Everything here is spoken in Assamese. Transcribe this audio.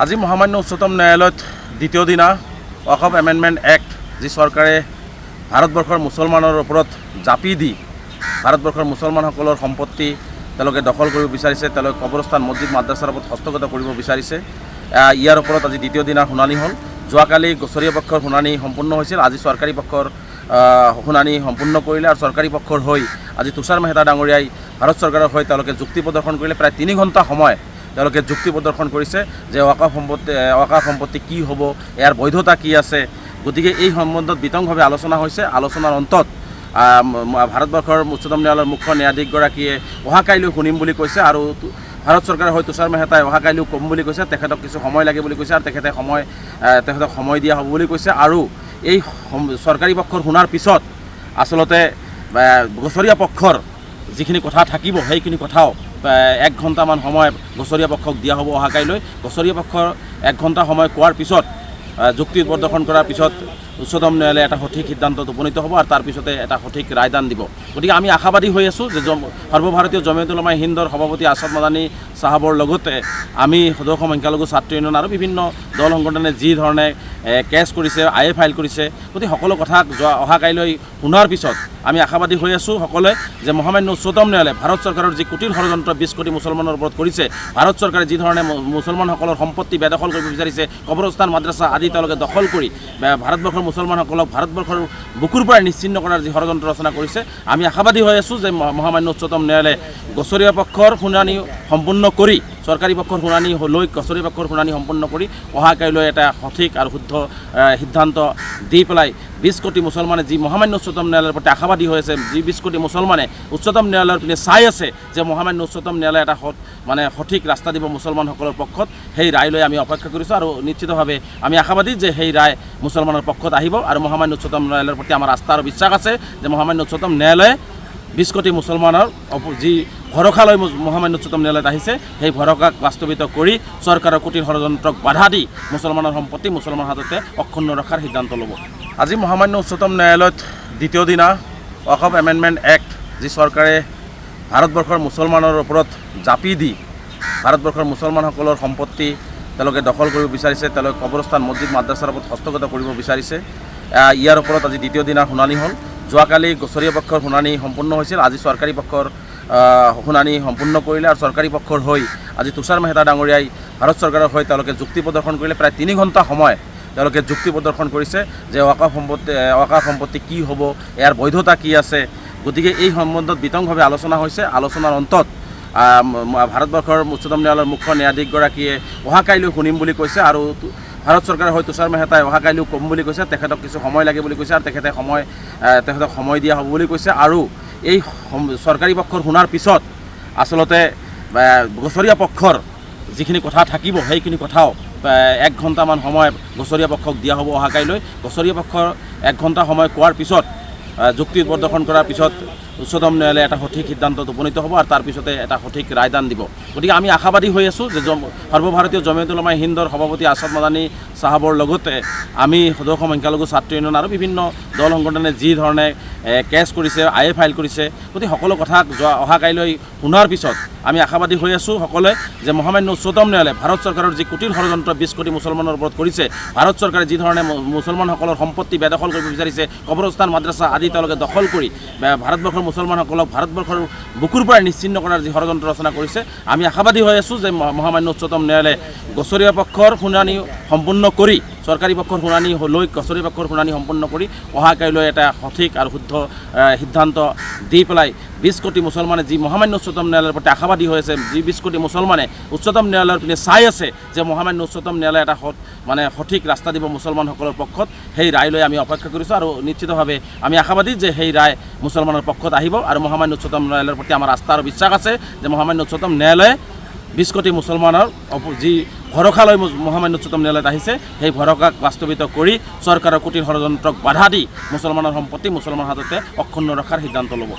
আজি মহামান্য উচ্চতম ন্যায়ালয়ত দ্বিতীয় দিনা ওয়াকফ এমেন্ডমেন্ট এক্ট যি চৰকাৰে ভাৰতবৰ্ষৰ মুছলমানৰ ওপৰত জাপি দি ভাৰতবৰ্ষৰ মুছলমানসকলৰ সম্পত্তি তেওঁলোকে দখল কৰিব বিচাৰিছে, তেওঁলোকে কবৰস্থান মছজিদ মাদ্ৰাছাৰ ওপৰত হস্তগত কৰিব বিচাৰিছে। ইয়াৰ ওপৰত আজি দ্বিতীয় দিনা শুনানি হ'ল। যোৱাকালি গোচৰীয়া পক্ষৰ শুনানি সম্পূৰ্ণ হৈছিল, আজি চৰকাৰী পক্ষৰ শুনানি সম্পূৰ্ণ কৰিলে আৰু চৰকাৰী পক্ষৰ হৈ আজি তুষাৰ মেহতা ডাঙৰীয়াই ভাৰত চৰকাৰৰ হৈ তেওঁলোকে যুক্তি প্ৰদৰ্শন কৰিলে। প্ৰায় 3 ঘণ্টা সময় তেওঁলোকে যুক্তি প্ৰদৰ্শন কৰিছে যে ওয়াকফ সম্পত্তি কি হ'ব, ইয়াৰ বৈধতা কি আছে। গতিকে এই সম্বন্ধত বিতংভাৱে আলোচনা হৈছে। আলোচনাৰ অন্তত ভাৰতবৰ্ষৰ উচ্চতম ন্যায়ালয়ৰ মুখ্য ন্যায়াধীশগৰাকীয়ে অহাকাইলৈ শুনিম বুলি কৈছে আৰু ভাৰত চৰকাৰে হয় তুষাৰ মেহতাই অহাকাইলৈও ক'ম বুলি কৈছে। তেখেতক কিছু সময় লাগে বুলি কৈছে আৰু তেখেতক সময় দিয়া হ'ব বুলি কৈছে। আৰু এই চৰকাৰী পক্ষৰ শুনাৰ পিছত আচলতে গোচৰীয়া পক্ষৰ যিখিনি কথা থাকিব সেইখিনি কথাও 1 ঘণ্টামান সময় গোচৰীয়া পক্ষক দিয়া হ'ব অহাকাইলৈ। গোচৰীয়া পক্ষৰ 1 ঘণ্টা সময় কোৱাৰ পিছত যুক্তি প্ৰদৰ্শন কৰাৰ পিছত উচ্চতম ন্যায়ালয়ে এটা সঠিক সিদ্ধান্তত উপনীত হ'ব আৰু তাৰ পিছতে এটা সঠিক ৰায়দান দিব। গতিকে আমি আশাবাদী হৈ আছোঁ যে সৰ্বভাৰতীয় জমিয়ত উলামায়ে হিন্দৰ সভাপতি আছাদ মাদানী চাহাবৰ লগতে আমি সদস্য সংখ্যালঘু ছাত্ৰ ইউনিয়ন আৰু বিভিন্ন দল সংগঠনে যি ধৰণে কেছ কৰিছে, IA ফাইল কৰিছে, গতিকে সকলো কথা অহাকাইলৈ শুনাৰ পিছত আমি আশাবাদী হৈ আছোঁ সকলোৱে যে মহামান্য উচ্চতম ন্যায়ালয়ে ভাৰত চৰকাৰৰ যি কুটিল ষড়যন্ত্ৰ 20 কোটি মুছলমানৰ ওপৰত কৰিছে, ভাৰত চৰকাৰে যি ধৰণে মুছলমানসকলৰ সম্পত্তি বেদখল কৰিব বিচাৰিছে, কবৰস্থান মাদ্ৰাছা আদি তেওঁলোকে দখল কৰি ভাৰতবৰ্ষৰ মুছলমানসকলক ভাৰতবৰ্ষৰ বুকুৰ পৰা নিশ্চিন্ন কৰাৰ যি ষড়যন্ত্ৰ ৰচনা কৰিছে, আমি আশাবাদী হৈ আছোঁ যে মহামান্য উচ্চতম ন্যায়ালয়ে গোচৰীয়া পক্ষৰ শুনানি সম্পূৰ্ণ কৰি চৰকাৰী পক্ষৰ শুনানি লৈ গোচৰীয়া পক্ষৰ শুনানি সম্পূৰ্ণ কৰি অহাকাইলৈ এটা সঠিক আৰু শুদ্ধ সিদ্ধান্ত দি পেলাই 20 কোটি মুছলমানে যি মহামান্য উচ্চতম ন্যায়ালয়ৰ প্ৰতি আশাবাদী হৈ আছে, যি 20 কোটি মুছলমানে উচ্চতম ন্যায়ালয়ৰ পিনে চাই আছে যে মহামান্য উচ্চতম ন্যায়ালয়ে এটা সঠিক ৰাস্তা দিব মুছলমানসকলৰ পক্ষত, সেই ৰায়লৈ আমি অপেক্ষা কৰিছোঁ আৰু নিশ্চিতভাৱে আমি আশাবাদী যে সেই ৰায় মুছলমানৰ পক্ষত আহিব আৰু মহামান্য উচ্চতম ন্যায়ালয়ৰ প্ৰতি আমাৰ আস্থা আৰু বিশ্বাস আছে যে মহামান্য উচ্চতম ন্যায়ালয়ে 20 কোটি মুছলমানৰ যি ভৰসা লৈ মহামান্য উচ্চতম ন্যায়ালয়ত আহিছে, সেই ভৰসাক বাস্তৱিত কৰি চৰকাৰৰ কুটিল ষড়যন্ত্ৰক বাধা দি মুছলমানৰ সম্পত্তি মুছলমানৰ হাততে অক্ষুণ্ণ ৰখাৰ সিদ্ধান্ত ল'ব। আজি মহামান্য উচ্চতম ন্যায়ালয়ত দ্বিতীয় দিনা ওয়াকফ এমেন্ডমেন্ট এক্ট যি চৰকাৰে ভাৰতবৰ্ষৰ মুছলমানৰ ওপৰত জাপি দি ভাৰতবৰ্ষৰ মুছলমানসকলৰ সম্পত্তি তেওঁলোকে দখল কৰিব বিচাৰিছে, তেওঁলোকে কবৰস্থান মছজিদ মাদ্ৰাছাৰ ওপৰত হস্তগত কৰিব বিচাৰিছে। ইয়াৰ ওপৰত আজি দ্বিতীয় দিনা শুনানি হ'ল। যোৱাকালি গোচৰীয়া পক্ষৰ শুনানি সম্পূৰ্ণ হৈছিল, আজি চৰকাৰী পক্ষৰ শুনানি সম্পূৰ্ণ কৰিলে আৰু চৰকাৰী পক্ষৰ হৈ আজি তুষাৰ মেহতা ডাঙৰীয়াই ভাৰত চৰকাৰৰ হৈ তেওঁলোকে যুক্তি প্ৰদৰ্শন কৰিলে। প্ৰায় 3 ঘণ্টা সময় তেওঁলোকে যুক্তি প্ৰদৰ্শন কৰিছে যে ওয়াকফ সম্পত্তি কি হ'ব, ইয়াৰ বৈধতা কি আছে। গতিকে এই সম্বন্ধত বিতংভাৱে আলোচনা হৈছে। আলোচনাৰ অন্তত ভাৰতবৰ্ষৰ উচ্চতম ন্যায়ালয়ৰ মুখ্য ন্যায়াধীশগৰাকীয়ে অহাকাইলৈ শুনিম বুলি কৈছে আৰু ভাৰত চৰকাৰে হয় তুষাৰ মেহতাই অহাকাইলৈও ক'ম বুলি কৈছে। তেখেতক কিছু সময় লাগে বুলি কৈছে আৰু তেখেতক সময় দিয়া হ'ব বুলি কৈছে। আৰু এই চৰকাৰী পক্ষৰ শুনাৰ পিছত আচলতে গোচৰীয়া পক্ষৰ যিখিনি কথা থাকিব সেইখিনি কথাও 1 ঘণ্টামান সময় গোচৰীয়া পক্ষক দিয়া হ'ব অহাকাইলৈ। গোচৰীয়া পক্ষৰ 1 ঘণ্টা সময় কোৱাৰ পিছত যুক্তি প্ৰদৰ্শন কৰাৰ পিছত উচ্চতম ন্যায়ালয়ে এটা সঠিক সিদ্ধান্তত উপনীত হ'ব আৰু তাৰ পিছতে এটা সঠিক ৰায়দান দিব। গতিকে আমি আশাবাদী হৈ আছোঁ যে সৰ্বভাৰতীয় জমিয়ত উলামায়ে হিন্দৰ সভাপতি আছাদ মাদানী চাহাবৰ লগতে আমি সদস্য সংখ্যালঘু ছাত্ৰ ইউনিয়ন আৰু বিভিন্ন দল সংগঠনে যি ধৰণে কেছ কৰিছে, IA ফাইল কৰিছে, গতিকে সকলো কথা অহাকাইলৈ শুনাৰ পিছত আমি আশাবাদী হৈ আছোঁ সকলোৱে যে মহামান্য উচ্চতম ন্যায়ালয়ে ভাৰত চৰকাৰৰ যি কুটিল ষড়যন্ত্ৰ 20 কোটি মুছলমানৰ ওপৰত কৰিছে, ভাৰত চৰকাৰে যি ধৰণে মুছলমানসকলৰ সম্পত্তি বেদখল কৰিব বিচাৰিছে, কবৰস্থান মাদ্ৰাছা আদি তেওঁলোকে দখল কৰি ভাৰতবৰ্ষৰ মুছলমানসকলক ভাৰতবৰ্ষৰ বুকুৰ পৰা নিশ্চিন্ন কৰাৰ যি ষড়যন্ত্ৰ ৰচনা কৰিছে, আমি আশাবাদী হৈ আছোঁ যে মহামান্য উচ্চতম ন্যায়ালয়ে গোচৰীয়া পক্ষৰ শুনানি সম্পূৰ্ণ কৰি চৰকাৰী পক্ষৰ শুনানি লৈ গোচৰীয়া পক্ষৰ শুনানি সম্পূৰ্ণ কৰি অহাকাইলৈ এটা সঠিক আৰু শুদ্ধ সিদ্ধান্ত দি পেলাই 20 কোটি মুছলমানে যি মহামান্য উচ্চতম ন্যায়ালয়ৰ প্ৰতি আশাবাদী হৈ আছে, যি 20 কোটি মুছলমানে উচ্চতম ন্যায়ালয়ৰ পিনে চাই আছে যে মহামান্য উচ্চতম ন্যায়ালয়ে এটা সঠিক ৰাস্তা দিব মুছলমানসকলৰ পক্ষত, সেই ৰায়লৈ আমি অপেক্ষা কৰিছোঁ আৰু নিশ্চিতভাৱে আমি আশাবাদী যে সেই ৰায় মুছলমানৰ পক্ষত আহিব আৰু মহামান্য উচ্চতম ন্যায়ালয়ৰ প্ৰতি আমাৰ আস্থা আৰু বিশ্বাস আছে যে মহামান্য উচ্চতম ন্যায়ালয়ে 20 কোটি মুছলমানৰ যি ভৰসা লৈ মহামান্য উচ্চতম ন্যায়ালয়ত আহিছে, সেই ভৰসাক বাস্তৱিত কৰি চৰকাৰৰ কুটিল ষড়যন্ত্ৰক বাধা দি মুছলমানৰ সম্পত্তি মুছলমানৰ হাততে অক্ষুণ্ণ ৰখাৰ সিদ্ধান্ত ল'ব।